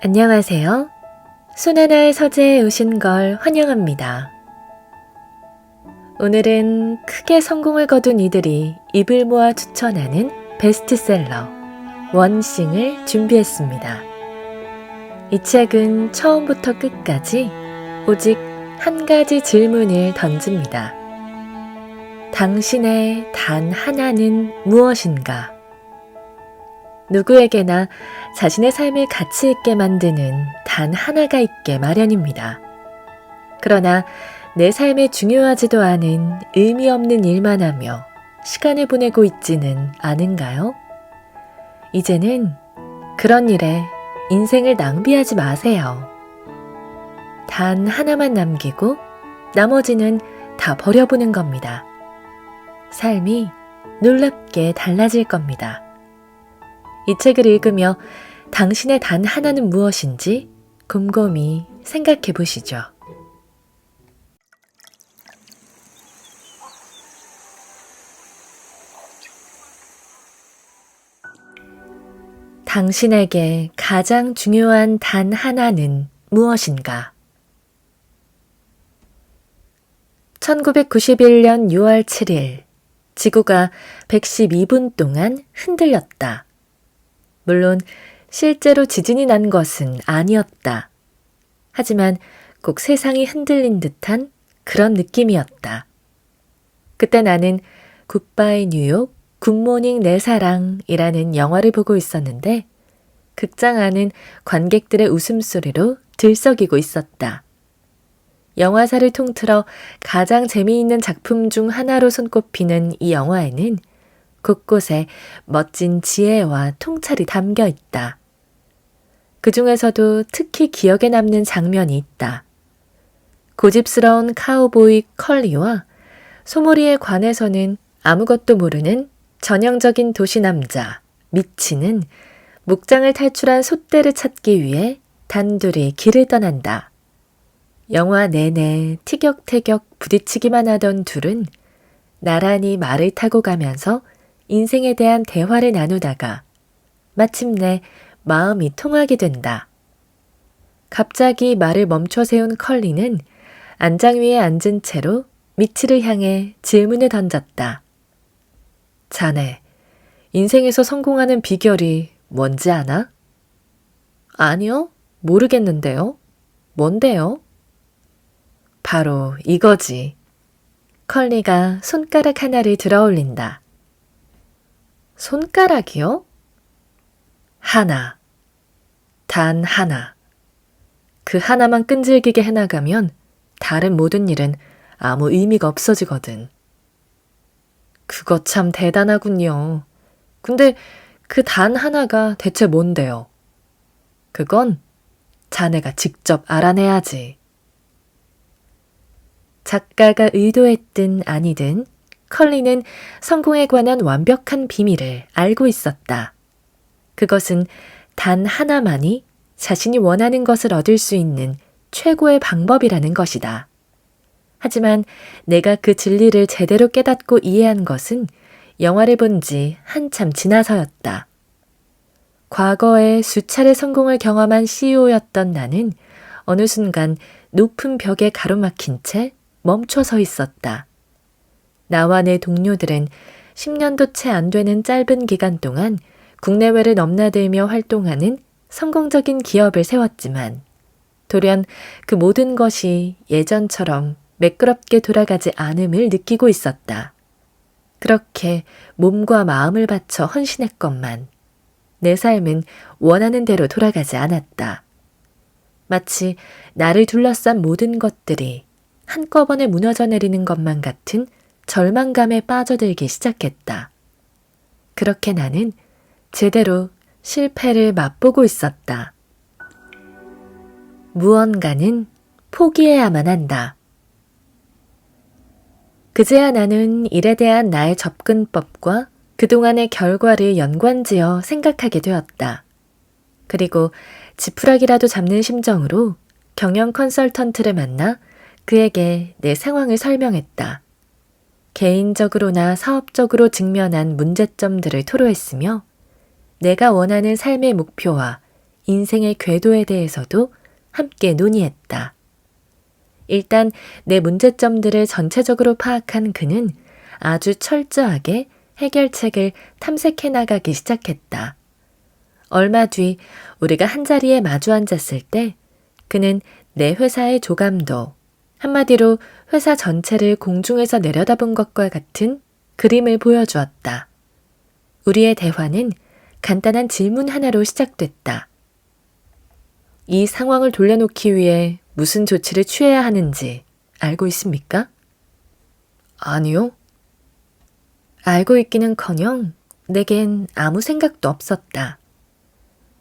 안녕하세요. 순하나의 서재에 오신 걸 환영합니다. 오늘은 크게 성공을 거둔 이들이 입을 모아 추천하는 베스트셀러 원싱을 준비했습니다. 이 책은 처음부터 끝까지 오직 한 가지 질문을 던집니다. 당신의 단 하나는 무엇인가? 누구에게나 자신의 삶을 가치 있게 만드는 단 하나가 있게 마련입니다. 그러나 내 삶에 중요하지도 않은 의미 없는 일만 하며 시간을 보내고 있지는 않은가요? 이제는 그런 일에 인생을 낭비하지 마세요. 단 하나만 남기고 나머지는 다 버려보는 겁니다. 삶이 놀랍게 달라질 겁니다. 이 책을 읽으며 당신의 단 하나는 무엇인지 곰곰이 생각해 보시죠. 당신에게 가장 중요한 단 하나는 무엇인가? 1991년 6월 7일, 지구가 112분 동안 흔들렸다. 물론 실제로 지진이 난 것은 아니었다. 하지만 꼭 세상이 흔들린 듯한 그런 느낌이었다. 그때 나는 굿바이 뉴욕, 굿모닝 내 사랑이라는 영화를 보고 있었는데 극장 안은 관객들의 웃음소리로 들썩이고 있었다. 영화사를 통틀어 가장 재미있는 작품 중 하나로 손꼽히는 이 영화에는 곳곳에 멋진 지혜와 통찰이 담겨 있다. 그 중에서도 특히 기억에 남는 장면이 있다. 고집스러운 카우보이 컬리와 소몰이에 관해서는 아무것도 모르는 전형적인 도시남자 미치는 목장을 탈출한 소떼를 찾기 위해 단둘이 길을 떠난다. 영화 내내 티격태격 부딪히기만 하던 둘은 나란히 말을 타고 가면서 인생에 대한 대화를 나누다가 마침내 마음이 통하게 된다. 갑자기 말을 멈춰 세운 컬리는 안장 위에 앉은 채로 미치를 향해 질문을 던졌다. 자네, 인생에서 성공하는 비결이 뭔지 아나? 아니요, 모르겠는데요. 뭔데요? 바로 이거지. 컬리가 손가락 하나를 들어 올린다. 손가락이요? 하나. 단 하나. 그 하나만 끈질기게 해나가면 다른 모든 일은 아무 의미가 없어지거든. 그거 참 대단하군요. 근데 그 단 하나가 대체 뭔데요? 그건 자네가 직접 알아내야지. 작가가 의도했든 아니든 컬리는 성공에 관한 완벽한 비밀을 알고 있었다. 그것은 단 하나만이 자신이 원하는 것을 얻을 수 있는 최고의 방법이라는 것이다. 하지만 내가 그 진리를 제대로 깨닫고 이해한 것은 영화를 본 지 한참 지나서였다. 과거에 수차례 성공을 경험한 CEO였던 나는 어느 순간 높은 벽에 가로막힌 채 멈춰 서 있었다. 나와 내 동료들은 10년도 채 안 되는 짧은 기간 동안 국내외를 넘나들며 활동하는 성공적인 기업을 세웠지만 돌연 그 모든 것이 예전처럼 매끄럽게 돌아가지 않음을 느끼고 있었다. 그렇게 몸과 마음을 바쳐 헌신했건만 내 삶은 원하는 대로 돌아가지 않았다. 마치 나를 둘러싼 모든 것들이 한꺼번에 무너져 내리는 것만 같은 절망감에 빠져들기 시작했다. 그렇게 나는 제대로 실패를 맛보고 있었다. 무언가는 포기해야만 한다. 그제야 나는 일에 대한 나의 접근법과 그동안의 결과를 연관지어 생각하게 되었다. 그리고 지푸라기라도 잡는 심정으로 경영 컨설턴트를 만나 그에게 내 상황을 설명했다. 개인적으로나 사업적으로 직면한 문제점들을 토로했으며 내가 원하는 삶의 목표와 인생의 궤도에 대해서도 함께 논의했다. 일단 내 문제점들을 전체적으로 파악한 그는 아주 철저하게 해결책을 탐색해 나가기 시작했다. 얼마 뒤 우리가 한자리에 마주 앉았을 때 그는 내 회사의 조감도, 한마디로 회사 전체를 공중에서 내려다본 것과 같은 그림을 보여주었다. 우리의 대화는 간단한 질문 하나로 시작됐다. 이 상황을 돌려놓기 위해 무슨 조치를 취해야 하는지 알고 있습니까? 아니요. 알고 있기는커녕 내겐 아무 생각도 없었다.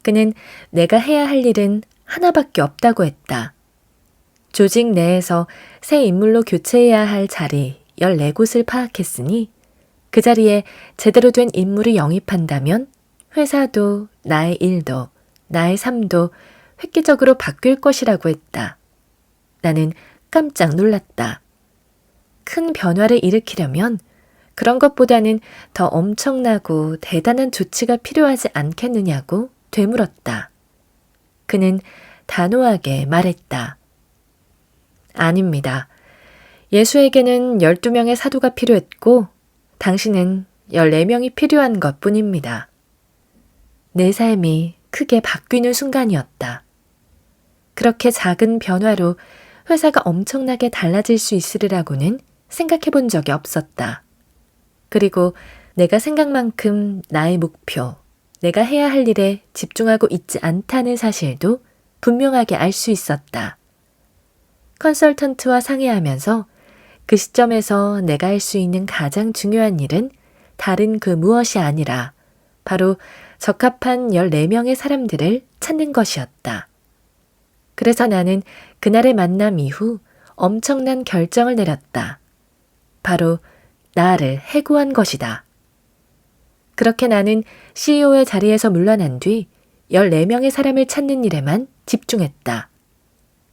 그는 내가 해야 할 일은 하나밖에 없다고 했다. 조직 내에서 새 인물로 교체해야 할 자리 14곳을 파악했으니 그 자리에 제대로 된 인물을 영입한다면 회사도 나의 일도 나의 삶도 획기적으로 바뀔 것이라고 했다. 나는 깜짝 놀랐다. 큰 변화를 일으키려면 그런 것보다는 더 엄청나고 대단한 조치가 필요하지 않겠느냐고 되물었다. 그는 단호하게 말했다. 아닙니다. 예수에게는 12명의 사도가 필요했고 당신은 14명이 필요한 것뿐입니다. 내 삶이 크게 바뀌는 순간이었다. 그렇게 작은 변화로 회사가 엄청나게 달라질 수 있으리라고는 생각해 본 적이 없었다. 그리고 내가 생각만큼 나의 목표, 내가 해야 할 일에 집중하고 있지 않다는 사실도 분명하게 알 수 있었다. 컨설턴트와 상의하면서 그 시점에서 내가 할 수 있는 가장 중요한 일은 다른 그 무엇이 아니라 바로 적합한 14명의 사람들을 찾는 것이었다. 그래서 나는 그날의 만남 이후 엄청난 결정을 내렸다. 바로 나를 해고한 것이다. 그렇게 나는 CEO의 자리에서 물러난 뒤 14명의 사람을 찾는 일에만 집중했다.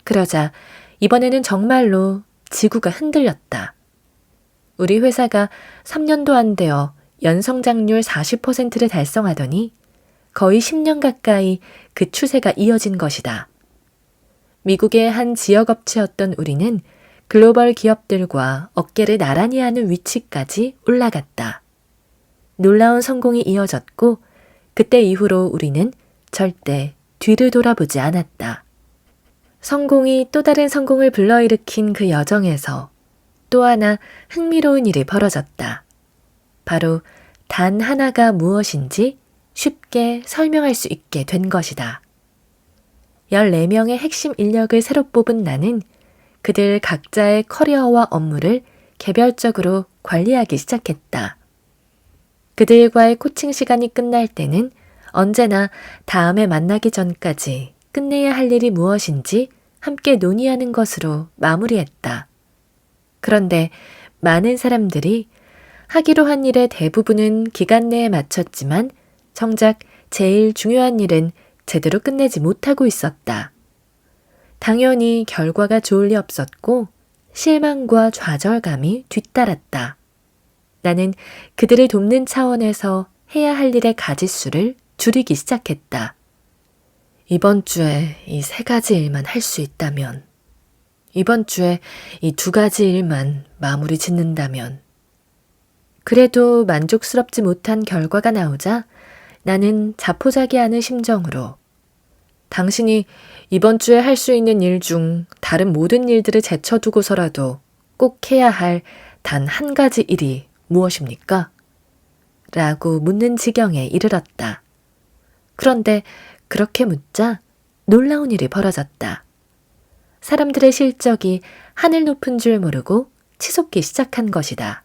그러자 이번에는 정말로 지구가 흔들렸다. 우리 회사가 3년도 안 되어 연성장률 40%를 달성하더니 거의 10년 가까이 그 추세가 이어진 것이다. 미국의 한 지역업체였던 우리는 글로벌 기업들과 어깨를 나란히 하는 위치까지 올라갔다. 놀라운 성공이 이어졌고 그때 이후로 우리는 절대 뒤를 돌아보지 않았다. 성공이 또 다른 성공을 불러일으킨 그 여정에서 또 하나 흥미로운 일이 벌어졌다. 바로 단 하나가 무엇인지 쉽게 설명할 수 있게 된 것이다. 14명의 핵심 인력을 새로 뽑은 나는 그들 각자의 커리어와 업무를 개별적으로 관리하기 시작했다. 그들과의 코칭 시간이 끝날 때는 언제나 다음에 만나기 전까지 끝내야 할 일이 무엇인지 함께 논의하는 것으로 마무리했다. 그런데 많은 사람들이 하기로 한 일의 대부분은 기간 내에 마쳤지만 정작 제일 중요한 일은 제대로 끝내지 못하고 있었다. 당연히 결과가 좋을 리 없었고 실망과 좌절감이 뒤따랐다. 나는 그들을 돕는 차원에서 해야 할 일의 가짓수를 줄이기 시작했다. 이번 주에 이 3가지 일만 할 수 있다면, 이번 주에 이 2가지 일만 마무리 짓는다면. 그래도 만족스럽지 못한 결과가 나오자 나는 자포자기하는 심정으로 당신이 이번 주에 할 수 있는 일 중 다른 모든 일들을 제쳐두고서라도 꼭 해야 할 단 한 가지 일이 무엇입니까? 라고 묻는 지경에 이르렀다. 그런데 그렇게 묻자 놀라운 일이 벌어졌다. 사람들의 실적이 하늘 높은 줄 모르고 치솟기 시작한 것이다.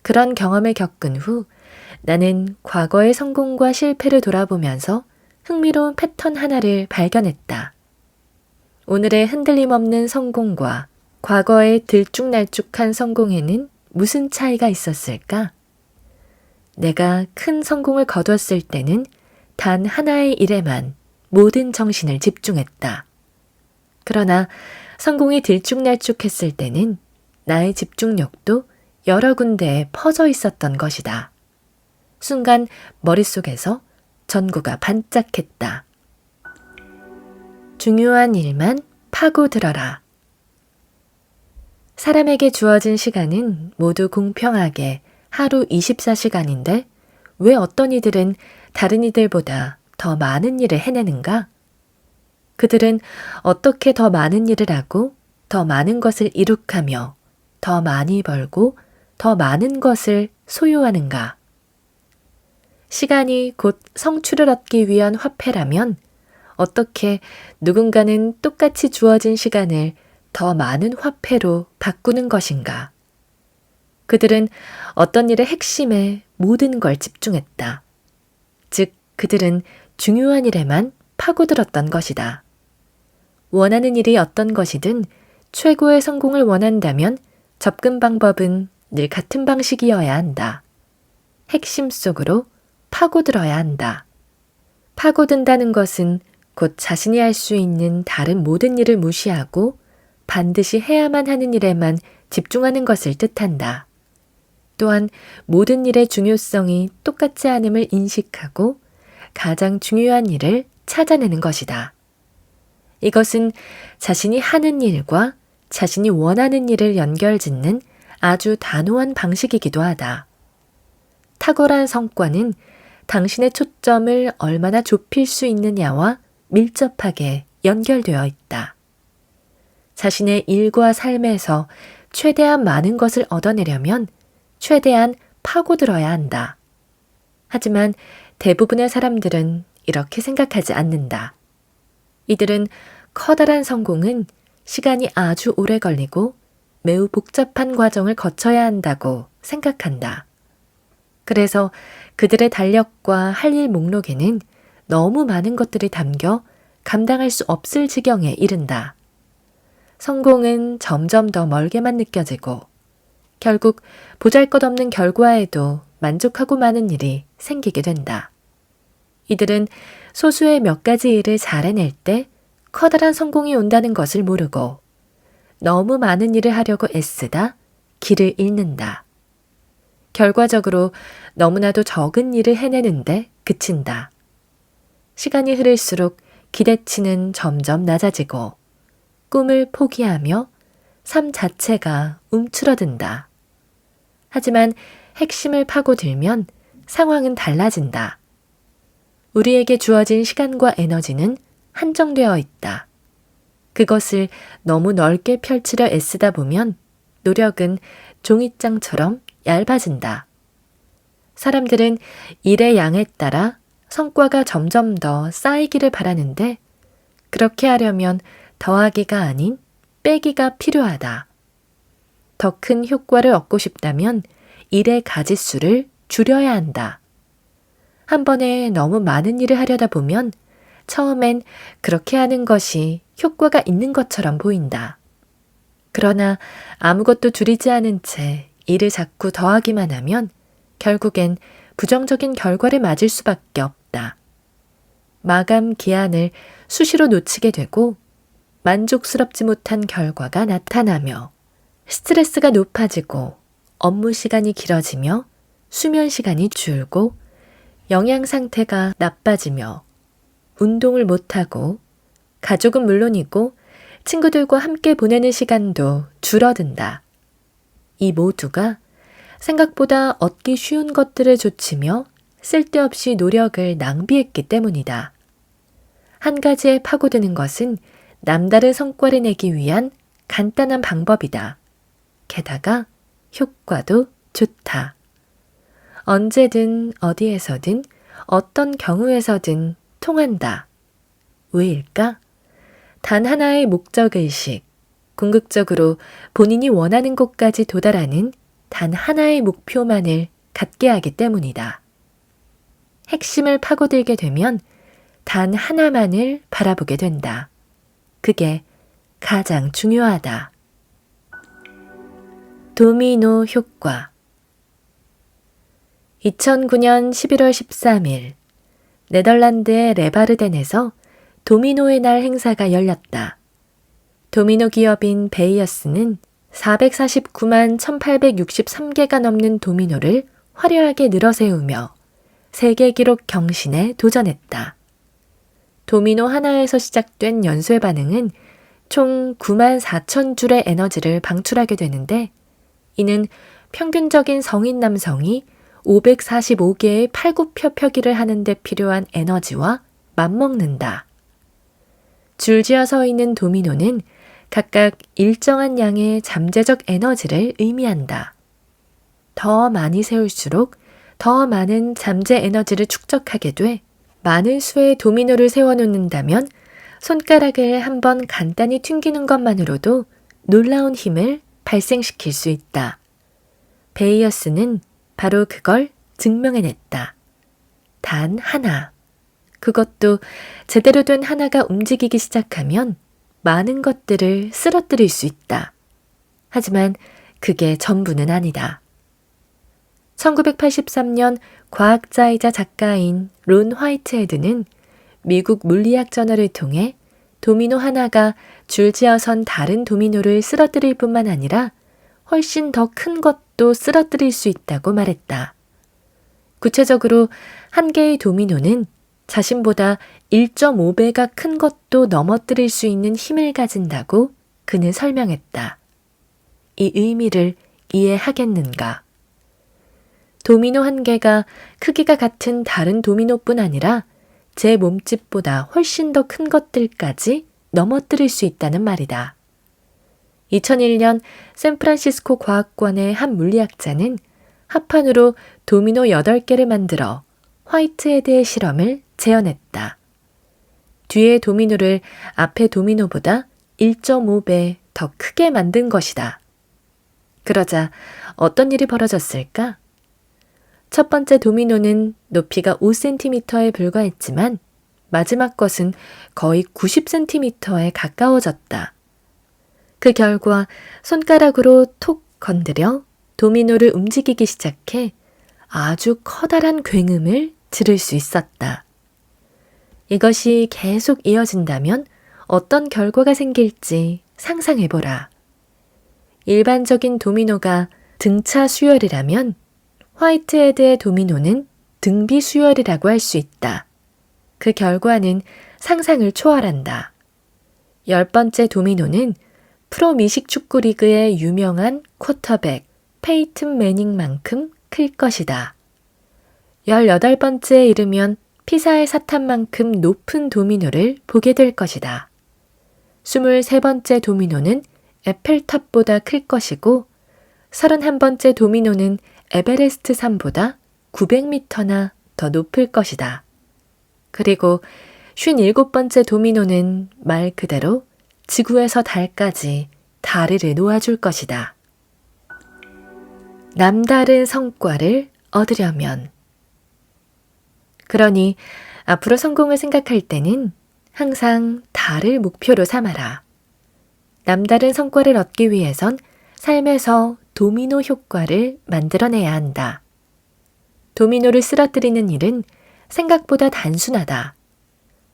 그런 경험을 겪은 후 나는 과거의 성공과 실패를 돌아보면서 흥미로운 패턴 하나를 발견했다. 오늘의 흔들림 없는 성공과 과거의 들쭉날쭉한 성공에는 무슨 차이가 있었을까? 내가 큰 성공을 거뒀을 때는 단 하나의 일에만 모든 정신을 집중했다. 그러나 성공이 들쭉날쭉했을 때는 나의 집중력도 여러 군데에 퍼져 있었던 것이다. 순간 머릿속에서 전구가 반짝했다. 중요한 일만 파고들어라. 사람에게 주어진 시간은 모두 공평하게 하루 24시간인데 왜 어떤 이들은 다른 이들보다 더 많은 일을 해내는가? 그들은 어떻게 더 많은 일을 하고 더 많은 것을 이룩하며 더 많이 벌고 더 많은 것을 소유하는가? 시간이 곧 성취를 얻기 위한 화폐라면 어떻게 누군가는 똑같이 주어진 시간을 더 많은 화폐로 바꾸는 것인가? 그들은 어떤 일의 핵심에 모든 걸 집중했다. 즉, 그들은 중요한 일에만 파고들었던 것이다. 원하는 일이 어떤 것이든 최고의 성공을 원한다면 접근 방법은 늘 같은 방식이어야 한다. 핵심 속으로 파고들어야 한다. 파고든다는 것은 곧 자신이 할 수 있는 다른 모든 일을 무시하고 반드시 해야만 하는 일에만 집중하는 것을 뜻한다. 또한 모든 일의 중요성이 똑같지 않음을 인식하고 가장 중요한 일을 찾아내는 것이다. 이것은 자신이 하는 일과 자신이 원하는 일을 연결짓는 아주 단호한 방식이기도 하다. 탁월한 성과는 당신의 초점을 얼마나 좁힐 수 있느냐와 밀접하게 연결되어 있다. 자신의 일과 삶에서 최대한 많은 것을 얻어내려면 최대한 파고들어야 한다. 하지만 대부분의 사람들은 이렇게 생각하지 않는다. 이들은 커다란 성공은 시간이 아주 오래 걸리고 매우 복잡한 과정을 거쳐야 한다고 생각한다. 그래서 그들의 달력과 할 일 목록에는 너무 많은 것들이 담겨 감당할 수 없을 지경에 이른다. 성공은 점점 더 멀게만 느껴지고 결국 보잘것없는 결과에도 만족하고 마는 일이 생기게 된다. 이들은 소수의 몇 가지 일을 잘 해낼 때 커다란 성공이 온다는 것을 모르고 너무 많은 일을 하려고 애쓰다 길을 잃는다. 결과적으로 너무나도 적은 일을 해내는데 그친다. 시간이 흐를수록 기대치는 점점 낮아지고 꿈을 포기하며 삶 자체가 움츠러든다. 하지만 핵심을 파고들면 상황은 달라진다. 우리에게 주어진 시간과 에너지는 한정되어 있다. 그것을 너무 넓게 펼치려 애쓰다 보면 노력은 종이장처럼 얇아진다. 사람들은 일의 양에 따라 성과가 점점 더 쌓이기를 바라는데 그렇게 하려면 더하기가 아닌 빼기가 필요하다. 더 큰 효과를 얻고 싶다면 일의 가짓수를 줄여야 한다. 한 번에 너무 많은 일을 하려다 보면 처음엔 그렇게 하는 것이 효과가 있는 것처럼 보인다. 그러나 아무것도 줄이지 않은 채 일을 자꾸 더하기만 하면 결국엔 부정적인 결과를 맞을 수밖에 없다. 마감 기한을 수시로 놓치게 되고 만족스럽지 못한 결과가 나타나며 스트레스가 높아지고 업무 시간이 길어지며 수면 시간이 줄고 영양 상태가 나빠지며 운동을 못하고 가족은 물론이고 친구들과 함께 보내는 시간도 줄어든다. 이 모두가 생각보다 얻기 쉬운 것들을 좇으며 쓸데없이 노력을 낭비했기 때문이다. 한 가지에 파고드는 것은 남다른 성과를 내기 위한 간단한 방법이다. 게다가 효과도 좋다. 언제든 어디에서든 어떤 경우에서든 통한다. 왜일까? 단 하나의 목적의식, 궁극적으로 본인이 원하는 곳까지 도달하는 단 하나의 목표만을 갖게 하기 때문이다. 핵심을 파고들게 되면 단 하나만을 바라보게 된다. 그게 가장 중요하다. 도미노 효과 2009년 11월 13일 네덜란드의 레바르덴에서 도미노의 날 행사가 열렸다. 도미노 기업인 베이어스는 449만 1863개가 넘는 도미노를 화려하게 늘어세우며 세계 기록 경신에 도전했다. 도미노 하나에서 시작된 연쇄 반응은 총 94,000줄의 에너지를 방출하게 되는데 이는 평균적인 성인 남성이 545개의 팔굽혀펴기를 하는 데 필요한 에너지와 맞먹는다. 줄지어 서 있는 도미노는 각각 일정한 양의 잠재적 에너지를 의미한다. 더 많이 세울수록 더 많은 잠재 에너지를 축적하게 돼 많은 수의 도미노를 세워놓는다면 손가락을 한번 간단히 튕기는 것만으로도 놀라운 힘을 발생시킬 수 있다. 베이어스는 바로 그걸 증명해냈다. 단 하나. 그것도 제대로 된 하나가 움직이기 시작하면 많은 것들을 쓰러뜨릴 수 있다. 하지만 그게 전부는 아니다. 1983년 과학자이자 작가인 론 화이트헤드는 미국 물리학 저널을 통해 도미노 하나가 줄지어선 다른 도미노를 쓰러뜨릴 뿐만 아니라 훨씬 더 큰 것도 쓰러뜨릴 수 있다고 말했다. 구체적으로 한 개의 도미노는 자신보다 1.5배가 큰 것도 넘어뜨릴 수 있는 힘을 가진다고 그는 설명했다. 이 의미를 이해하겠는가? 도미노 한 개가 크기가 같은 다른 도미노뿐 아니라 제 몸집보다 훨씬 더 큰 것들까지 넘어뜨릴 수 있다는 말이다. 2001년 샌프란시스코 과학관의 한 물리학자는 합판으로 도미노 8개를 만들어 화이트헤드의 실험을 재현했다. 뒤의 도미노를 앞의 도미노보다 1.5배 더 크게 만든 것이다. 그러자 어떤 일이 벌어졌을까? 첫 번째 도미노는 높이가 5cm에 불과했지만 마지막 것은 거의 90cm에 가까워졌다. 그 결과 손가락으로 톡 건드려 도미노를 움직이기 시작해 아주 커다란 굉음을 들을 수 있었다. 이것이 계속 이어진다면 어떤 결과가 생길지 상상해보라. 일반적인 도미노가 등차 수열이라면 화이트헤드의 도미노는 등비 수열이라고 할 수 있다. 그 결과는 상상을 초월한다. 10번째 도미노는 프로 미식축구 리그의 유명한 쿼터백 페이튼 매닝만큼 클 것이다. 18번째에 이르면 피사의 사탑만큼 높은 도미노를 보게 될 것이다. 23번째 도미노는 에펠탑보다 클 것이고 31번째 도미노는 에베레스트 산보다 900m나 더 높을 것이다. 그리고 57번째 도미노는 말 그대로 지구에서 달까지 다리를 놓아줄 것이다. 남다른 성과를 얻으려면. 그러니 앞으로 성공을 생각할 때는 항상 달을 목표로 삼아라. 남다른 성과를 얻기 위해선 삶에서 도미노 효과를 만들어내야 한다. 도미노를 쓰러뜨리는 일은 생각보다 단순하다.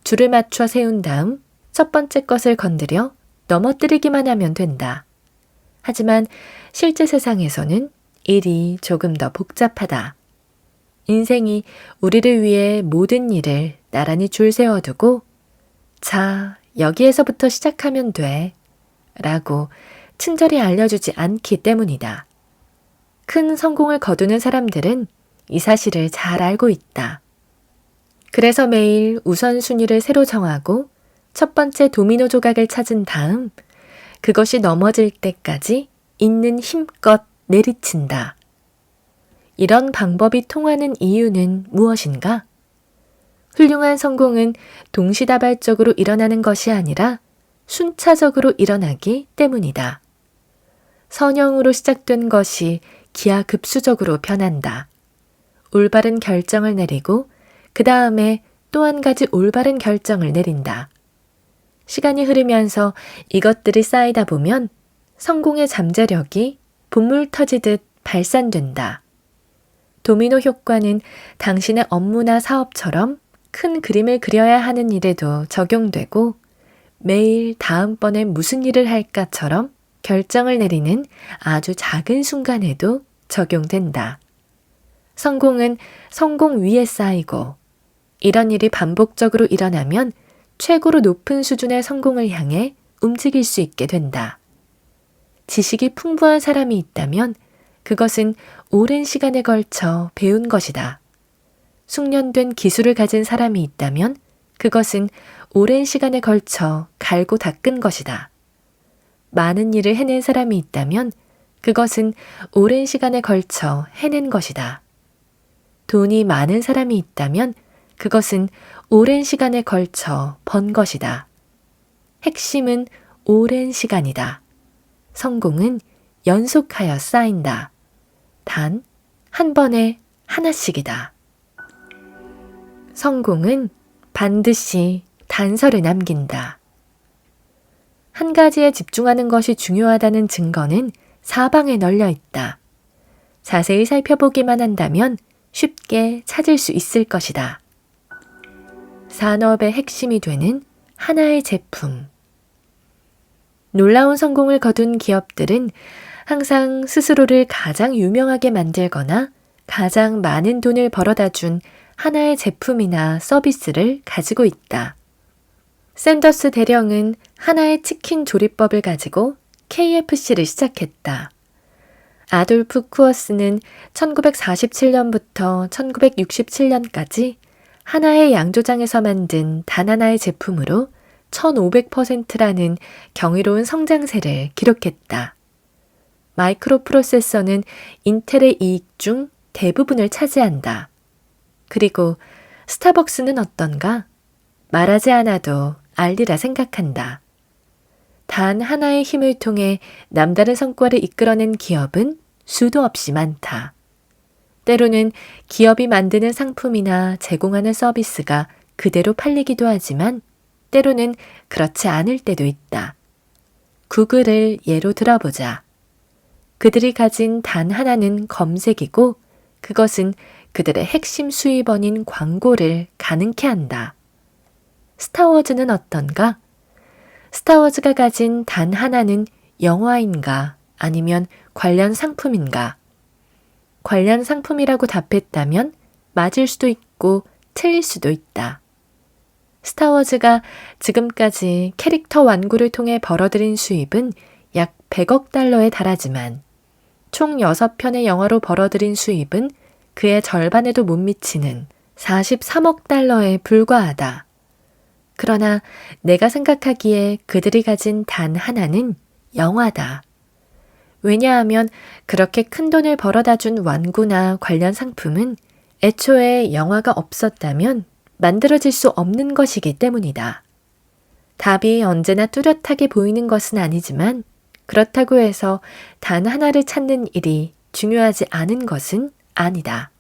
줄을 맞춰 세운 다음 첫 번째 것을 건드려 넘어뜨리기만 하면 된다. 하지만 실제 세상에서는 일이 조금 더 복잡하다. 인생이 우리를 위해 모든 일을 나란히 줄 세워두고 자, 여기에서부터 시작하면 돼 라고 친절히 알려주지 않기 때문이다. 큰 성공을 거두는 사람들은 이 사실을 잘 알고 있다. 그래서 매일 우선순위를 새로 정하고 첫 번째 도미노 조각을 찾은 다음 그것이 넘어질 때까지 있는 힘껏 내리친다. 이런 방법이 통하는 이유는 무엇인가? 훌륭한 성공은 동시다발적으로 일어나는 것이 아니라 순차적으로 일어나기 때문이다. 선형으로 시작된 것이 기하급수적으로 변한다. 올바른 결정을 내리고 그 다음에 또 한 가지 올바른 결정을 내린다. 시간이 흐르면서 이것들이 쌓이다 보면 성공의 잠재력이 분물 터지듯 발산된다. 도미노 효과는 당신의 업무나 사업처럼 큰 그림을 그려야 하는 일에도 적용되고 매일 다음번에 무슨 일을 할까처럼 결정을 내리는 아주 작은 순간에도 적용된다. 성공은 성공 위에 쌓이고 이런 일이 반복적으로 일어나면 최고로 높은 수준의 성공을 향해 움직일 수 있게 된다. 지식이 풍부한 사람이 있다면 그것은 오랜 시간에 걸쳐 배운 것이다. 숙련된 기술을 가진 사람이 있다면 그것은 오랜 시간에 걸쳐 갈고 닦은 것이다. 많은 일을 해낸 사람이 있다면 그것은 오랜 시간에 걸쳐 해낸 것이다. 돈이 많은 사람이 있다면 그것은 오랜 시간에 걸쳐 번 것이다. 핵심은 오랜 시간이다. 성공은 연속하여 쌓인다. 단 한 번에 하나씩이다. 성공은 반드시 단서를 남긴다. 한 가지에 집중하는 것이 중요하다는 증거는 사방에 널려 있다. 자세히 살펴보기만 한다면 쉽게 찾을 수 있을 것이다. 산업의 핵심이 되는 하나의 제품. 놀라운 성공을 거둔 기업들은 항상 스스로를 가장 유명하게 만들거나 가장 많은 돈을 벌어다 준 하나의 제품이나 서비스를 가지고 있다. 샌더스 대령은 하나의 치킨 조리법을 가지고 KFC를 시작했다. 아돌프 쿠어스는 1947년부터 1967년까지 하나의 양조장에서 만든 단 하나의 제품으로 1500%라는 경이로운 성장세를 기록했다. 마이크로 프로세서는 인텔의 이익 중 대부분을 차지한다. 그리고 스타벅스는 어떤가? 말하지 않아도 알리라 생각한다. 단 하나의 힘을 통해 남다른 성과를 이끌어낸 기업은 수도 없이 많다. 때로는 기업이 만드는 상품이나 제공하는 서비스가 그대로 팔리기도 하지만 때로는 그렇지 않을 때도 있다. 구글을 예로 들어보자. 그들이 가진 단 하나는 검색이고 그것은 그들의 핵심 수입원인 광고를 가능케 한다. 스타워즈는 어떤가? 스타워즈가 가진 단 하나는 영화인가 아니면 관련 상품인가? 관련 상품이라고 답했다면 맞을 수도 있고 틀릴 수도 있다. 스타워즈가 지금까지 캐릭터 완구를 통해 벌어들인 수입은 약 100억 달러에 달하지만 총 6편의 영화로 벌어들인 수입은 그의 절반에도 못 미치는 43억 달러에 불과하다. 그러나 내가 생각하기에 그들이 가진 단 하나는 영화다. 왜냐하면 그렇게 큰 돈을 벌어다 준 완구나 관련 상품은 애초에 영화가 없었다면 만들어질 수 없는 것이기 때문이다. 답이 언제나 뚜렷하게 보이는 것은 아니지만 그렇다고 해서 단 하나를 찾는 일이 중요하지 않은 것은 아니다.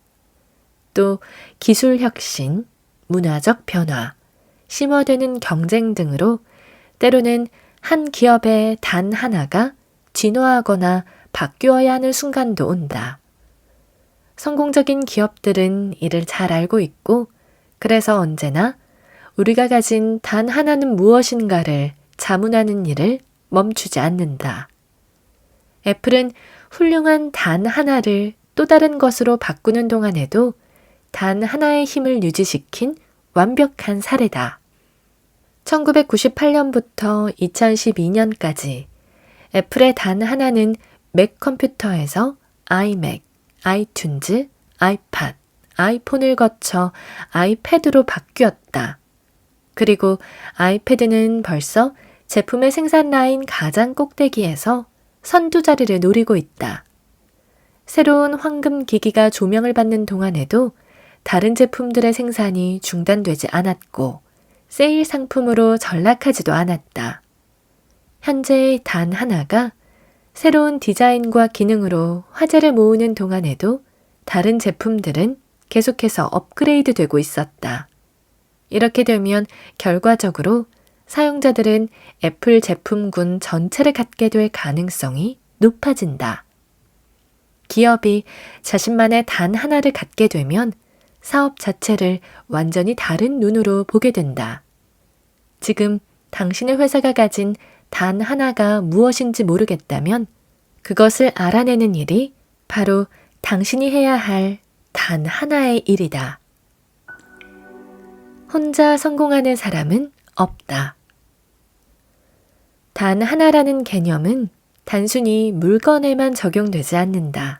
또 기술 혁신, 문화적 변화, 심화되는 경쟁 등으로 때로는 한 기업의 단 하나가 진화하거나 바뀌어야 하는 순간도 온다. 성공적인 기업들은 이를 잘 알고 있고 그래서 언제나 우리가 가진 단 하나는 무엇인가를 자문하는 일을 멈추지 않는다. 애플은 훌륭한 단 하나를 또 다른 것으로 바꾸는 동안에도 단 하나의 힘을 유지시킨 완벽한 사례다. 1998년부터 2012년까지 애플의 단 하나는 맥 컴퓨터에서 아이맥, 아이튠즈, 아이팟, 아이폰을 거쳐 아이패드로 바뀌었다. 그리고 아이패드는 벌써 제품의 생산 라인 가장 꼭대기에서 선두 자리를 노리고 있다. 새로운 황금 기기가 조명을 받는 동안에도 다른 제품들의 생산이 중단되지 않았고 세일 상품으로 전락하지도 않았다. 현재의 단 하나가 새로운 디자인과 기능으로 화제를 모으는 동안에도 다른 제품들은 계속해서 업그레이드 되고 있었다. 이렇게 되면 결과적으로 사용자들은 애플 제품군 전체를 갖게 될 가능성이 높아진다. 기업이 자신만의 단 하나를 갖게 되면 사업 자체를 완전히 다른 눈으로 보게 된다. 지금 당신의 회사가 가진 단 하나가 무엇인지 모르겠다면 그것을 알아내는 일이 바로 당신이 해야 할 단 하나의 일이다. 혼자 성공하는 사람은 없다. 단 하나라는 개념은 단순히 물건에만 적용되지 않는다.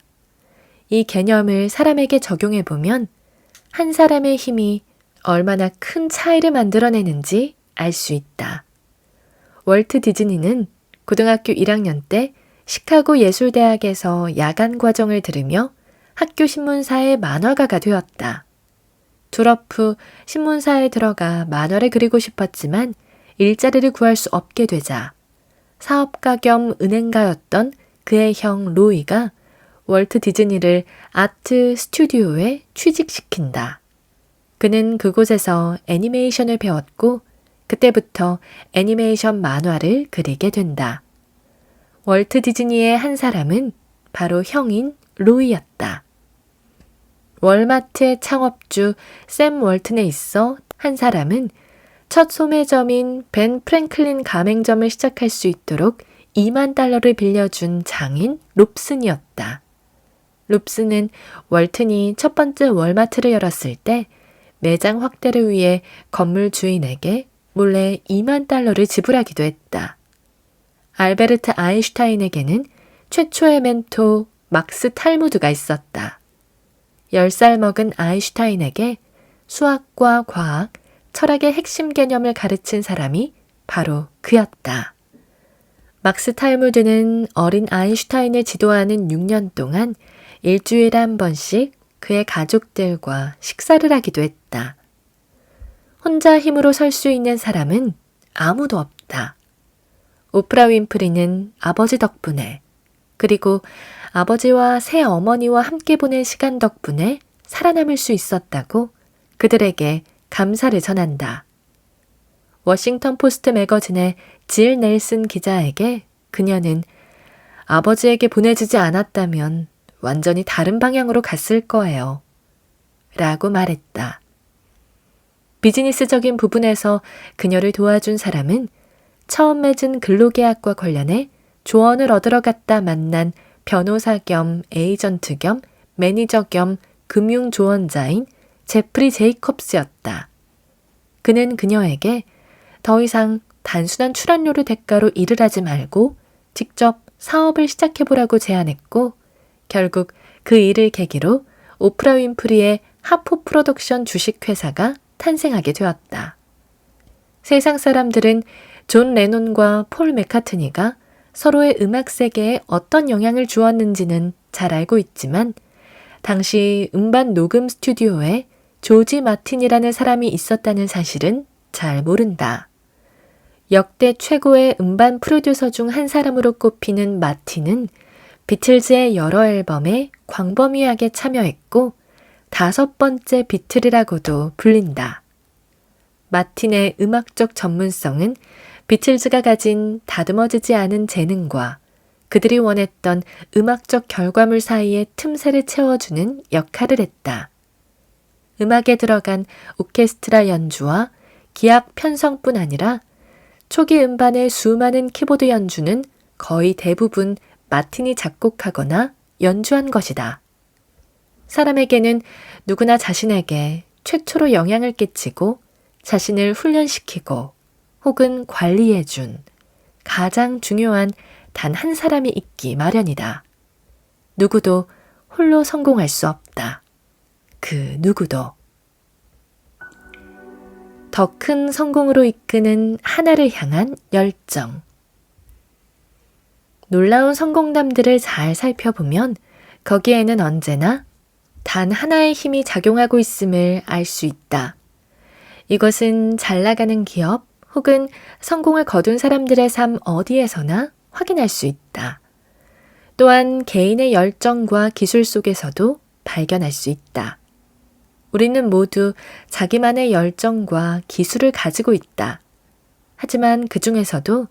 이 개념을 사람에게 적용해보면 한 사람의 힘이 얼마나 큰 차이를 만들어내는지 알 수 있다. 월트 디즈니는 고등학교 1학년 때 시카고 예술대학에서 야간 과정을 들으며 학교 신문사의 만화가가 되었다. 졸업 후 신문사에 들어가 만화를 그리고 싶었지만 일자리를 구할 수 없게 되자 사업가 겸 은행가였던 그의 형 로이가 월트 디즈니를 아트 스튜디오에 취직시킨다. 그는 그곳에서 애니메이션을 배웠고 그때부터 애니메이션 만화를 그리게 된다. 월트 디즈니의 한 사람은 바로 형인 로이였다. 월마트의 창업주 샘 월튼에 있어 한 사람은 첫 소매점인 벤 프랭클린 가맹점을 시작할 수 있도록 $20,000를 빌려준 장인 롭슨이었다. 롭슨은 월튼이 첫 번째 월마트를 열었을 때 매장 확대를 위해 건물 주인에게 몰래 $20,000를 지불하기도 했다. 알베르트 아인슈타인에게는 최초의 멘토 막스 탈무드가 있었다. 10살 먹은 아인슈타인에게 수학과 과학, 철학의 핵심 개념을 가르친 사람이 바로 그였다. 막스 탈무드는 어린 아인슈타인을 지도하는 6년 동안 일주일에 한 번씩 그의 가족들과 식사를 하기도 했다. 혼자 힘으로 설 수 있는 사람은 아무도 없다. 오프라 윈프리는 아버지 덕분에 그리고 아버지와 새 어머니와 함께 보낸 시간 덕분에 살아남을 수 있었다고 그들에게 감사를 전한다. 워싱턴 포스트 매거진의 질 넬슨 기자에게 그녀는 아버지에게 보내주지 않았다면 완전히 다른 방향으로 갔을 거예요. 라고 말했다. 비즈니스적인 부분에서 그녀를 도와준 사람은 처음 맺은 근로계약과 관련해 조언을 얻으러 갔다 만난 변호사 겸 에이전트 겸 매니저 겸 금융조언자인 제프리 제이콥스였다. 그는 그녀에게 더 이상 단순한 출연료를 대가로 일을 하지 말고 직접 사업을 시작해보라고 제안했고 결국 그 일을 계기로 오프라 윈프리의 하포 프로덕션 주식회사가 탄생하게 되었다. 세상 사람들은 존 레논과 폴 맥카트니가 서로의 음악 세계에 어떤 영향을 주었는지는 잘 알고 있지만 당시 음반 녹음 스튜디오에 조지 마틴이라는 사람이 있었다는 사실은 잘 모른다. 역대 최고의 음반 프로듀서 중 한 사람으로 꼽히는 마틴은 비틀즈의 여러 앨범에 광범위하게 참여했고 5번째 비틀이라고도 불린다. 마틴의 음악적 전문성은 비틀즈가 가진 다듬어지지 않은 재능과 그들이 원했던 음악적 결과물 사이의 틈새를 채워주는 역할을 했다. 음악에 들어간 오케스트라 연주와 기악 편성뿐 아니라 초기 음반의 수많은 키보드 연주는 거의 대부분 마틴이 작곡하거나 연주한 것이다. 사람에게는 누구나 자신에게 최초로 영향을 끼치고 자신을 훈련시키고 혹은 관리해준 가장 중요한 단 한 사람이 있기 마련이다. 누구도 홀로 성공할 수 없다. 그 누구도. 더 큰 성공으로 이끄는 하나를 향한 열정. 놀라운 성공담들을 잘 살펴보면 거기에는 언제나 단 하나의 힘이 작용하고 있음을 알 수 있다. 이것은 잘 나가는 기업 혹은 성공을 거둔 사람들의 삶 어디에서나 확인할 수 있다. 또한 개인의 열정과 기술 속에서도 발견할 수 있다. 우리는 모두 자기만의 열정과 기술을 가지고 있다. 하지만 그 중에서도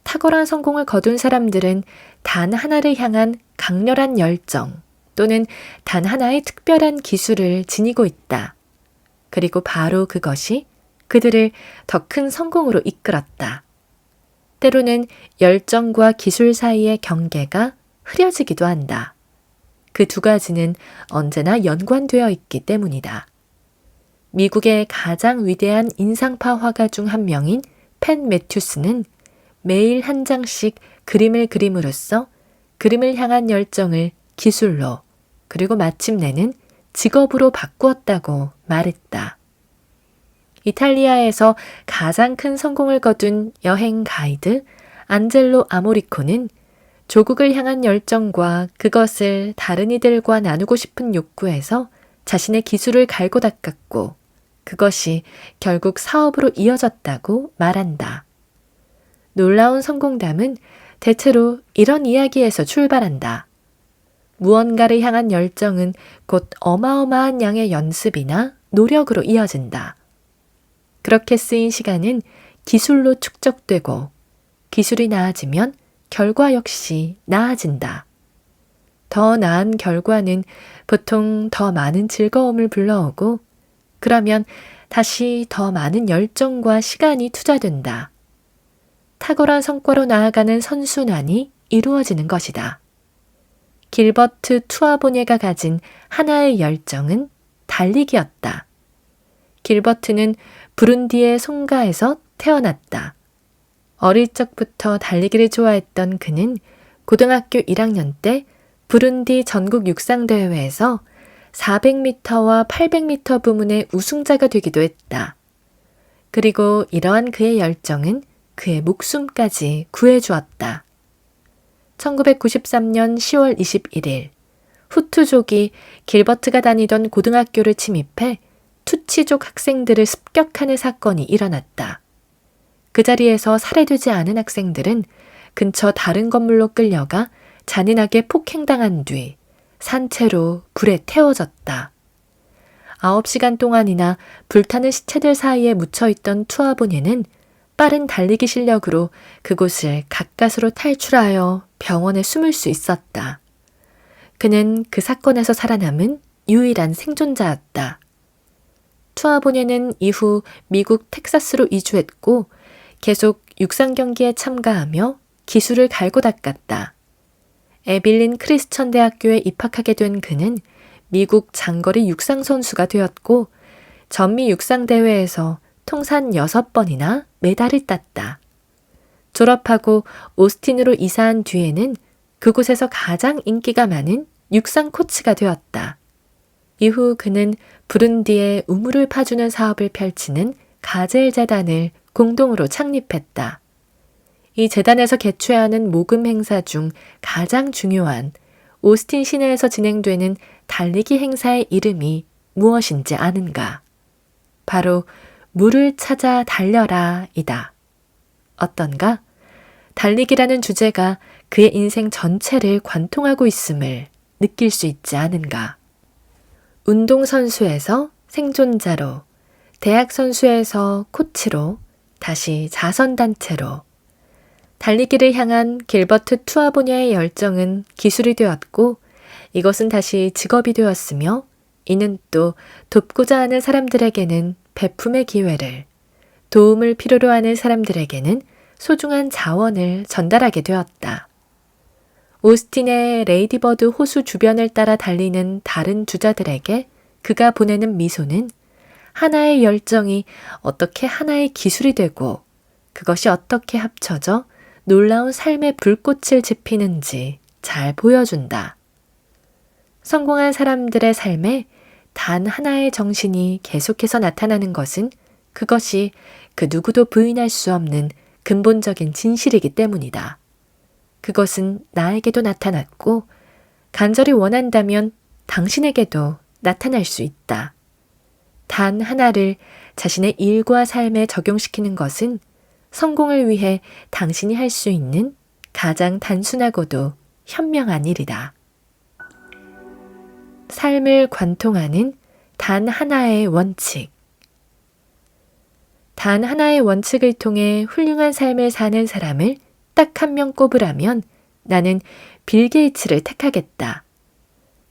탁월한 성공을 거둔 사람들은 단 하나를 향한 강렬한 열정 또는 단 하나의 특별한 기술을 지니고 있다. 그리고 바로 그것이 그들을 더 큰 성공으로 이끌었다. 때로는 열정과 기술 사이의 경계가 흐려지기도 한다. 그 두 가지는 언제나 연관되어 있기 때문이다. 미국의 가장 위대한 인상파 화가 중 한 명인 펜 매튜스는 매일 한 장씩 그림을 그림으로써 그림을 향한 열정을 기술로 그리고 마침내는 직업으로 바꾸었다고 말했다. 이탈리아에서 가장 큰 성공을 거둔 여행 가이드 안젤로 아모리코는 조국을 향한 열정과 그것을 다른 이들과 나누고 싶은 욕구에서 자신의 기술을 갈고 닦았고 그것이 결국 사업으로 이어졌다고 말한다. 놀라운 성공담은 대체로 이런 이야기에서 출발한다. 무언가를 향한 열정은 곧 어마어마한 양의 연습이나 노력으로 이어진다. 그렇게 쓰인 시간은 기술로 축적되고 기술이 나아지면 결과 역시 나아진다. 더 나은 결과는 보통 더 많은 즐거움을 불러오고 그러면 다시 더 많은 열정과 시간이 투자된다. 탁월한 성과로 나아가는 선순환이 이루어지는 것이다. 길버트 투아보네가 가진 하나의 열정은 달리기였다. 길버트는 부룬디의 송가에서 태어났다. 어릴 적부터 달리기를 좋아했던 그는 고등학교 1학년 때 부룬디 전국 육상대회에서 400m와 800m 부문의 우승자가 되기도 했다. 그리고 이러한 그의 열정은 그의 목숨까지 구해주었다. 1993년 10월 21일 후투족이 길버트가 다니던 고등학교를 침입해 투치족 학생들을 습격하는 사건이 일어났다. 그 자리에서 살해되지 않은 학생들은 근처 다른 건물로 끌려가 잔인하게 폭행당한 뒤 산채로 불에 태워졌다. 9시간 동안이나 불타는 시체들 사이에 묻혀있던 투아보네는 빠른 달리기 실력으로 그곳을 가까스로 탈출하여 병원에 숨을 수 있었다. 그는 그 사건에서 살아남은 유일한 생존자였다. 투아보네는 이후 미국 텍사스로 이주했고 계속 육상 경기에 참가하며 기술을 갈고 닦았다. 에빌린 크리스천 대학교에 입학하게 된 그는 미국 장거리 육상 선수가 되었고 전미 육상 대회에서 통산 6번이나 메달을 땄다. 졸업하고 오스틴으로 이사한 뒤에는 그곳에서 가장 인기가 많은 육상 코치가 되었다. 이후 그는 부룬디에 우물을 파주는 사업을 펼치는 가젤 재단을 공동으로 창립했다. 이 재단에서 개최하는 모금 행사 중 가장 중요한 오스틴 시내에서 진행되는 달리기 행사의 이름이 무엇인지 아는가? 바로 물을 찾아 달려라 이다. 어떤가? 달리기라는 주제가 그의 인생 전체를 관통하고 있음을 느낄 수 있지 않은가? 운동선수에서 생존자로, 대학선수에서 코치로, 다시 자선단체로, 달리기를 향한 길버트 투아보네의 열정은 기술이 되었고 이것은 다시 직업이 되었으며 이는 또 돕고자 하는 사람들에게는 베품의 기회를, 도움을 필요로 하는 사람들에게는 소중한 자원을 전달하게 되었다. 오스틴의 레이디버드 호수 주변을 따라 달리는 다른 주자들에게 그가 보내는 미소는 하나의 열정이 어떻게 하나의 기술이 되고 그것이 어떻게 합쳐져 놀라운 삶의 불꽃을 지피는지 잘 보여준다. 성공한 사람들의 삶에 단 하나의 정신이 계속해서 나타나는 것은 그것이 그 누구도 부인할 수 없는 근본적인 진실이기 때문이다. 그것은 나에게도 나타났고 간절히 원한다면 당신에게도 나타날 수 있다. 단 하나를 자신의 일과 삶에 적용시키는 것은 성공을 위해 당신이 할 수 있는 가장 단순하고도 현명한 일이다. 삶을 관통하는 단 하나의 원칙. 단 하나의 원칙을 통해 훌륭한 삶을 사는 사람을 딱 한 명 꼽으라면 나는 빌 게이츠를 택하겠다.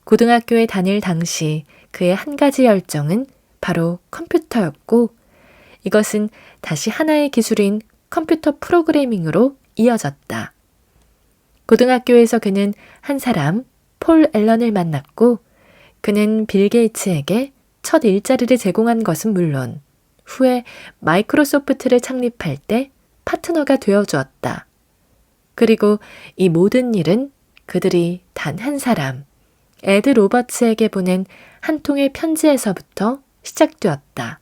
고등학교에 다닐 당시 그의 한 가지 열정은 바로 컴퓨터였고 이것은 다시 하나의 기술인 컴퓨터 프로그래밍으로 이어졌다. 고등학교에서 그는 한 사람, 폴 앨런을 만났고 그는 빌 게이츠에게 첫 일자리를 제공한 것은 물론 후에 마이크로소프트를 창립할 때 파트너가 되어주었다. 그리고 이 모든 일은 그들이 단 한 사람, 에드 로버츠에게 보낸 한 통의 편지에서부터 시작되었다.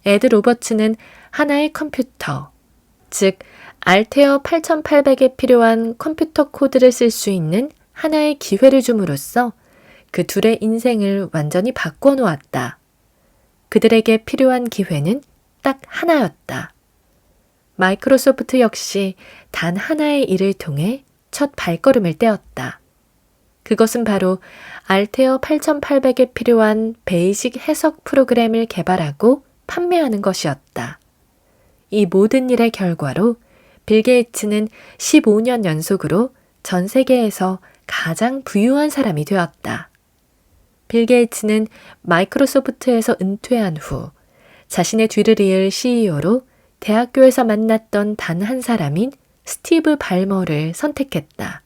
에드 로버츠는 하나의 컴퓨터, 즉 알테어 8800에 필요한 컴퓨터 코드를 쓸 수 있는 하나의 기회를 줌으로써 그 둘의 인생을 완전히 바꿔놓았다. 그들에게 필요한 기회는 딱 하나였다. 마이크로소프트 역시 단 하나의 일을 통해 첫 발걸음을 떼었다. 그것은 바로 알테어 8800에 필요한 베이직 해석 프로그램을 개발하고 판매하는 것이었다. 이 모든 일의 결과로 빌 게이츠는 15년 연속으로 전 세계에서 가장 부유한 사람이 되었다. 빌 게이츠는 마이크로소프트에서 은퇴한 후 자신의 뒤를 이을 CEO로 대학교에서 만났던 단 한 사람인 스티브 발머를 선택했다.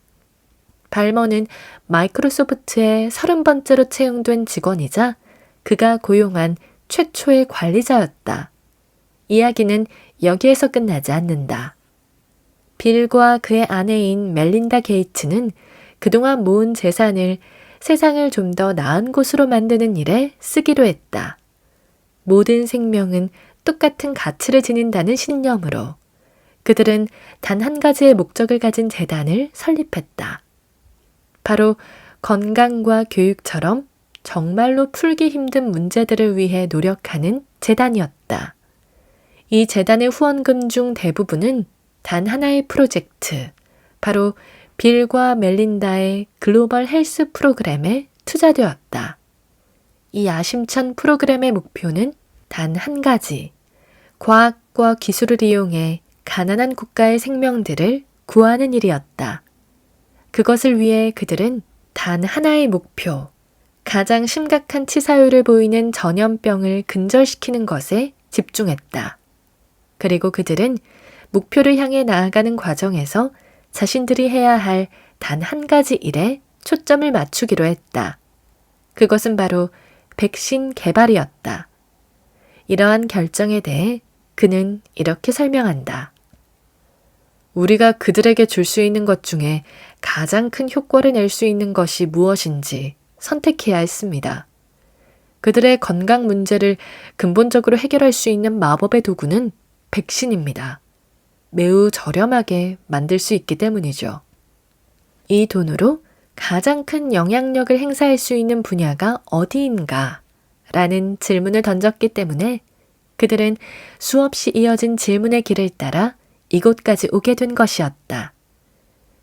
발머는 마이크로소프트의 30번째로 채용된 직원이자 그가 고용한 최초의 관리자였다. 이야기는 여기에서 끝나지 않는다. 빌과 그의 아내인 멜린다 게이츠는 그동안 모은 재산을 세상을 좀 더 나은 곳으로 만드는 일에 쓰기로 했다. 모든 생명은 똑같은 가치를 지닌다는 신념으로 그들은 단 한 가지의 목적을 가진 재단을 설립했다. 바로 건강과 교육처럼 정말로 풀기 힘든 문제들을 위해 노력하는 재단이었다. 이 재단의 후원금 중 대부분은 단 하나의 프로젝트, 바로 빌과 멜린다의 글로벌 헬스 프로그램에 투자되었다. 이 야심찬 프로그램의 목표는 단 한 가지, 과학과 기술을 이용해 가난한 국가의 생명들을 구하는 일이었다. 그것을 위해 그들은 단 하나의 목표, 가장 심각한 치사율을 보이는 전염병을 근절시키는 것에 집중했다. 그리고 그들은 목표를 향해 나아가는 과정에서 자신들이 해야 할 단 한 가지 일에 초점을 맞추기로 했다. 그것은 바로 백신 개발이었다. 이러한 결정에 대해 그는 이렇게 설명한다. 우리가 그들에게 줄 수 있는 것 중에 가장 큰 효과를 낼 수 있는 것이 무엇인지 선택해야 했습니다. 그들의 건강 문제를 근본적으로 해결할 수 있는 마법의 도구는 백신입니다. 매우 저렴하게 만들 수 있기 때문이죠. 이 돈으로 가장 큰 영향력을 행사할 수 있는 분야가 어디인가? 라는 질문을 던졌기 때문에 그들은 수없이 이어진 질문의 길을 따라 이곳까지 오게 된 것이었다.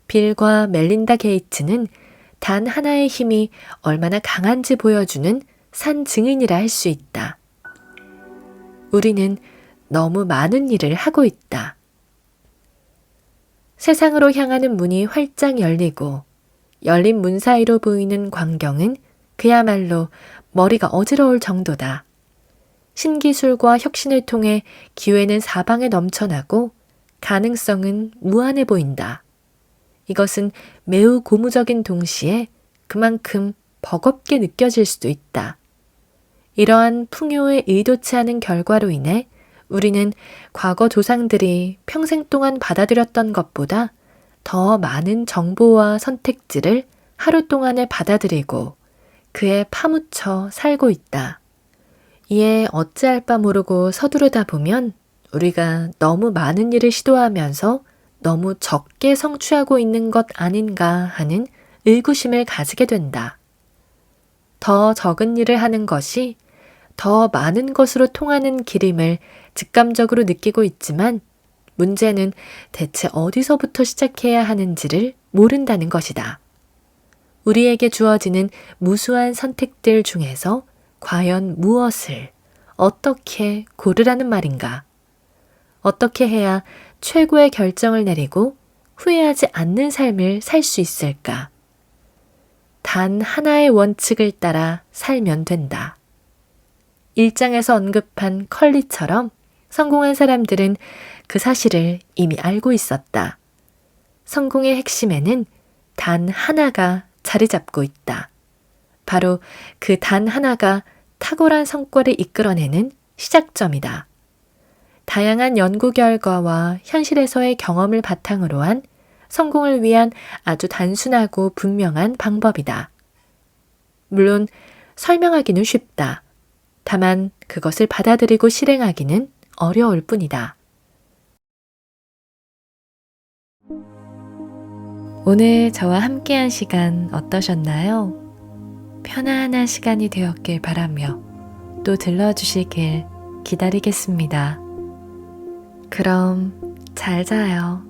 빌과 멜린다 게이츠는 단 하나의 힘이 얼마나 강한지 보여주는 산 증인이라 할 수 있다. 우리는 너무 많은 일을 하고 있다. 세상으로 향하는 문이 활짝 열리고 열린 문 사이로 보이는 광경은 그야말로 머리가 어지러울 정도다. 신기술과 혁신을 통해 기회는 사방에 넘쳐나고 가능성은 무한해 보인다. 이것은 매우 고무적인 동시에 그만큼 버겁게 느껴질 수도 있다. 이러한 풍요의 의도치 않은 결과로 인해 우리는 과거 조상들이 평생 동안 받아들였던 것보다 더 많은 정보와 선택지를 하루 동안에 받아들이고 그에 파묻혀 살고 있다. 이에 어찌할 바 모르고 서두르다 보면 우리가 너무 많은 일을 시도하면서 너무 적게 성취하고 있는 것 아닌가 하는 의구심을 가지게 된다. 더 적은 일을 하는 것이 더 많은 것으로 통하는 길임을 직감적으로 느끼고 있지만 문제는 대체 어디서부터 시작해야 하는지를 모른다는 것이다. 우리에게 주어지는 무수한 선택들 중에서 과연 무엇을, 어떻게 고르라는 말인가? 어떻게 해야 최고의 결정을 내리고 후회하지 않는 삶을 살 수 있을까? 단 하나의 원칙을 따라 살면 된다. 1장에서 언급한 컬리처럼 성공한 사람들은 그 사실을 이미 알고 있었다. 성공의 핵심에는 단 하나가 자리 잡고 있다. 바로 그 단 하나가 탁월한 성과를 이끌어내는 시작점이다. 다양한 연구 결과와 현실에서의 경험을 바탕으로 한 성공을 위한 아주 단순하고 분명한 방법이다. 물론 설명하기는 쉽다. 다만 그것을 받아들이고 실행하기는 어려울 뿐이다. 오늘 저와 함께한 시간 어떠셨나요? 편안한 시간이 되었길 바라며 또 들러주시길 기다리겠습니다. 그럼 잘 자요.